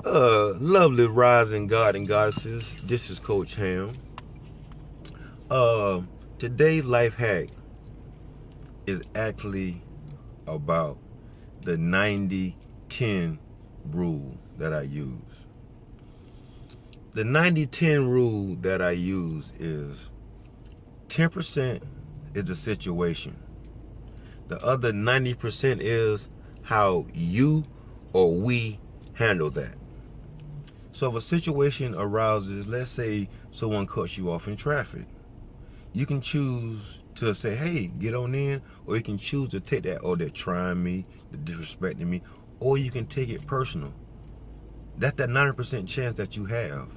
Lovely rising God and goddesses. This is Coach Hamm. Uh, Today's life hack is actually about the 90-10 rule that I use. The 90-10 rule that I use is 10% is the situation. The other 90% is how you or we handle that. So if a situation arouses, let's say someone cuts you off in traffic, you can choose to say, hey, get on in, or you can choose to take that, oh, they're trying me, they're disrespecting me, or you can take it personal. That's that 90% chance that you have.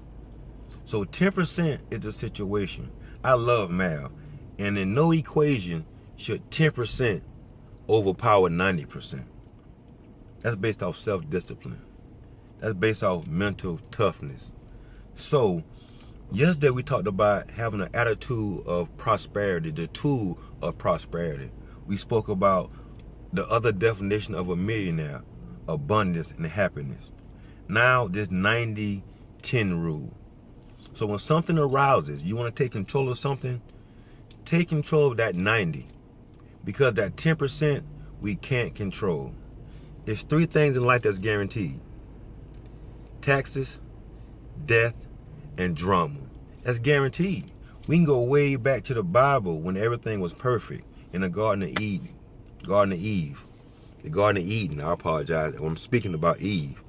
So 10% is the situation. I love math, and in no equation should 10% overpower 90%. That's based off self-discipline. That's based off mental toughness. So, yesterday we talked about having an attitude of prosperity, the tool of prosperity. We spoke about the other definition of a millionaire, abundance and happiness. Now, this 90-10 rule. So when something arouses, you want to take control of something, take control of that 90. Because that 10% we can't control. There's three things in life that's guaranteed: taxes, death, and drama. That's guaranteed. We can go way back to the Bible when everything was perfect in the Garden of Eden. Garden of Eve. The Garden of Eden, I apologize, I'm speaking about Eve.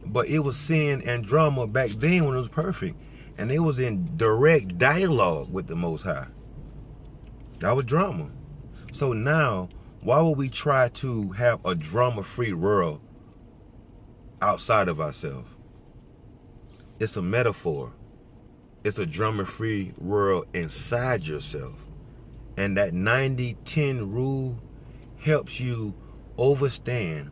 But it was sin and drama back then when it was perfect. And it was in direct dialogue with the Most High. That was drama. So now, why would we try to have a drama-free world outside of ourselves? It's a metaphor. It's a drama-free world inside yourself. And that 90-10 rule helps you overstand.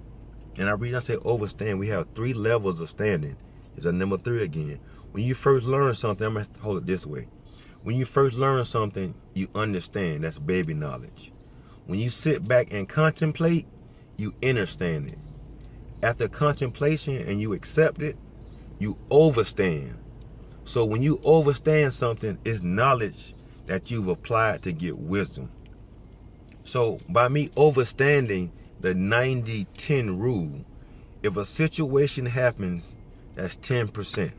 And the reason I say overstand, we have 3 levels of standing. It's a number 3 again. When you first learn something, I'm going to hold it this way. When you first learn something, you understand. That's baby knowledge. When you sit back and contemplate, you understand it. After contemplation and you accept it, you overstand. So when you overstand something, it's knowledge that you've applied to get wisdom. So by me overstanding the 90-10 rule, if a situation happens, that's 10%.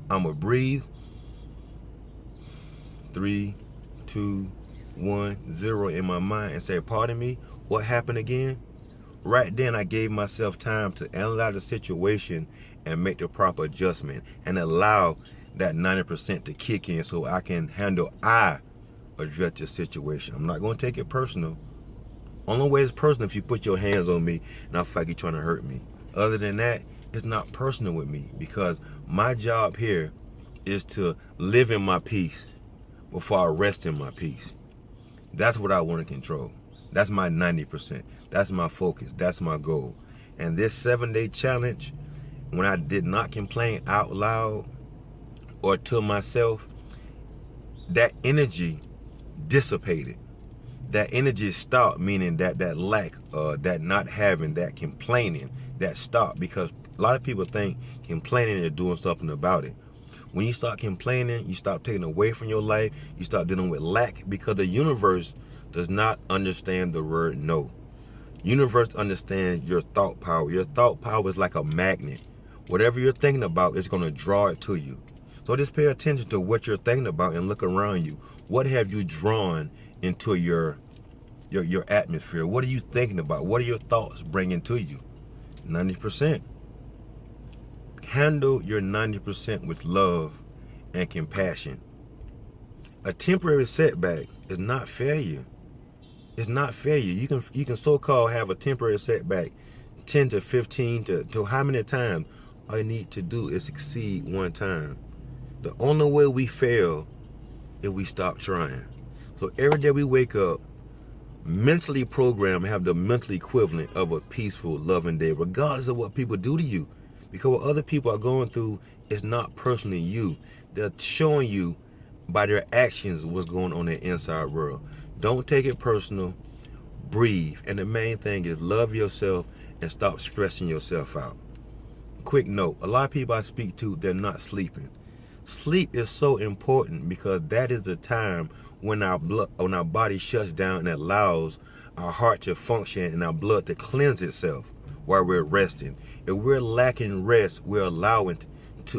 I'm going to breathe. 3, 2, 1, 0 in my mind and say, pardon me, what happened again? Right then I gave myself time to analyze the situation and make the proper adjustment and allow that 90% to kick in so I can address the situation. I'm not going to take it personal. Only way it's personal if you put your hands on me and I feel like you're trying to hurt me. Other than that, it's not personal with me because my job here is to live in my peace before I rest in my peace. That's what I want to control. That's my 90%. That's my focus. That's my goal. And this 7-day challenge, when I did not complain out loud or to myself, that energy dissipated. That energy stopped, meaning that lack, that not having, that complaining, that stopped. Because a lot of people think complaining is doing something about it. When you start complaining, you start taking away from your life, you start dealing with lack because the universe does not understand the word no. Universe understands your thought power. Your thought power is like a magnet. Whatever you're thinking about, it's going to draw it to you. So just pay attention to what you're thinking about and look around you. What have you drawn into your atmosphere? What are you thinking about? What are your thoughts bringing to you? 90%. Handle your 90% with love and compassion. A temporary setback is not failure. It's not failure. You can so-called have a temporary setback 10 to 15 to how many times? All you need to do is succeed one time. The only way we fail is we stop trying. So every day we wake up mentally programmed, have the mental equivalent of a peaceful, loving day, regardless of what people do to you. Because what other people are going through is not personally you. They're showing you by their actions what's going on in the inside world. Don't take it personal. Breathe. And the main thing is love yourself and stop stressing yourself out. quick note. A lot of people I speak to, they're not sleeping. Sleep is so important because that is the time when our body shuts down and allows our heart to function and our blood to cleanse itself while we're resting. If we're lacking rest, we're allowing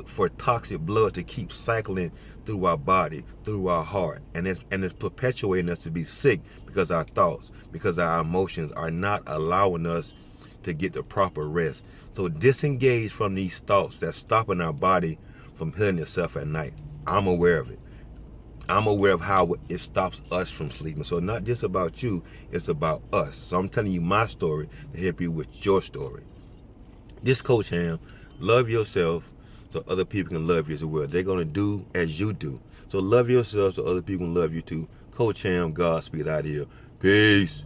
for toxic blood to keep cycling through our body, through our heart, and it's perpetuating us to be sick because our thoughts, because our emotions are not allowing us to get the proper rest. So disengage from these thoughts that's stopping our body from healing itself at night. I'm aware of it. I'm aware of how it stops us from sleeping. So not just about you, it's about us. So I'm telling you my story to help you with your story. This Coach Hamm, love yourself so other people can love you as well. They're going to do as you do. So love yourself so other people can love you too. Coach Hamm, Godspeed out here. Peace.